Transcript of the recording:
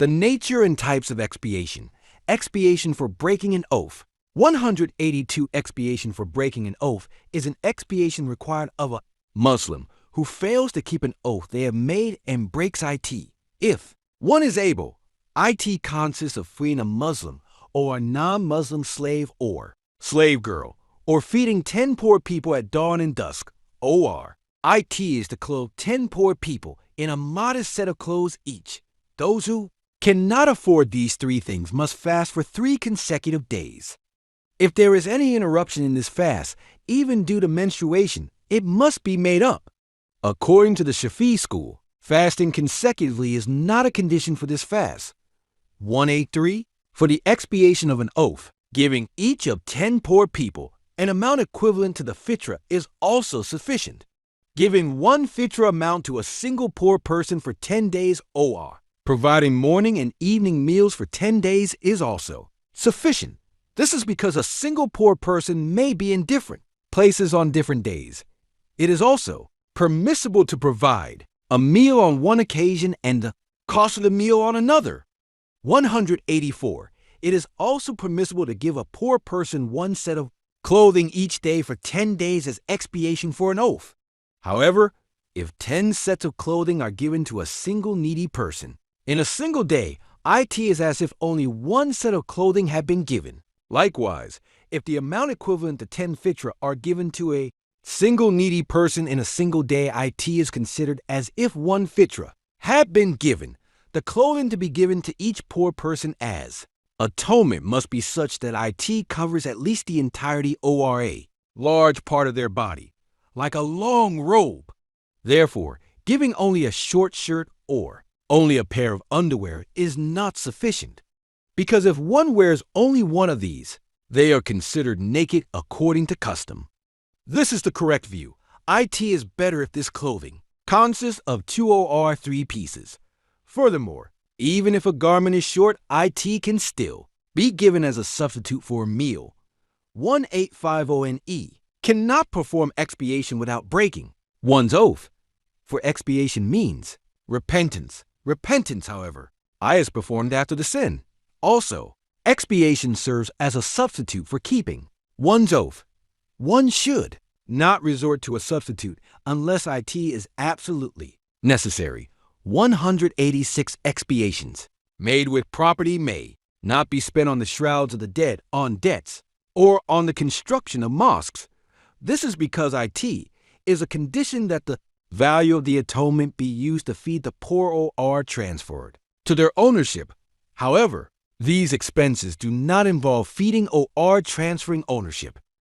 The nature and types of expiation. Expiation for breaking an oath. 182. Expiation for breaking an oath is an expiation required of a Muslim who fails to keep an oath they have made and breaks it. If one is able, it consists of freeing a Muslim or a non-Muslim slave or slave girl, or feeding 10 poor people at dawn and dusk, or it is to clothe 10 poor people in a modest set of clothes each. Those who cannot afford these 3 things must fast for 3 consecutive days. If there is any interruption in this fast, even due to menstruation, it must be made up. According to the Shafi'i school, fasting consecutively is not a condition for this fast. 183. For the expiation of an oath, giving each of 10 poor people an amount equivalent to the FITRA is also sufficient. Giving 1 FITRA amount to a single poor person for 10 days or providing morning and evening meals for 10 days is also sufficient. This is because a single poor person may be in different places on different days. It is also permissible to provide a meal on one occasion and the cost of the meal on another. 184. It is also permissible to give a poor person 1 set of clothing each day for 10 days as expiation for an oath. However, if 10 sets of clothing are given to a single needy person, in a single day, it is as if only 1 set of clothing had been given. Likewise, if the amount equivalent to 10 fitra are given to a single needy person in a single day, it is considered as if 1 fitra had been given. The clothing to be given to each poor person as atonement must be such that it covers at least the entirety or a large part of their body, like a long robe. Therefore, giving only a short shirt or only a pair of underwear is not sufficient, because if one wears only one of these, they are considered naked according to custom. This is the correct view. It is better if this clothing consists of 2 or 3 pieces. Furthermore, even if a garment is short, it can still be given as a substitute for a meal. 1850 cannot perform expiation without breaking one's oath, for expiation means repentance. Repentance, however, is performed after the sin. Also, expiation serves as a substitute for keeping one's oath. One should not resort to a substitute unless it is absolutely necessary. 186 expiations made with property may not be spent on the shrouds of the dead, on debts, or on the construction of mosques. This is because it is a condition that the value of the atonement be used to feed the poor or are transferred to their ownership. However, these expenses do not involve feeding or are transferring ownership.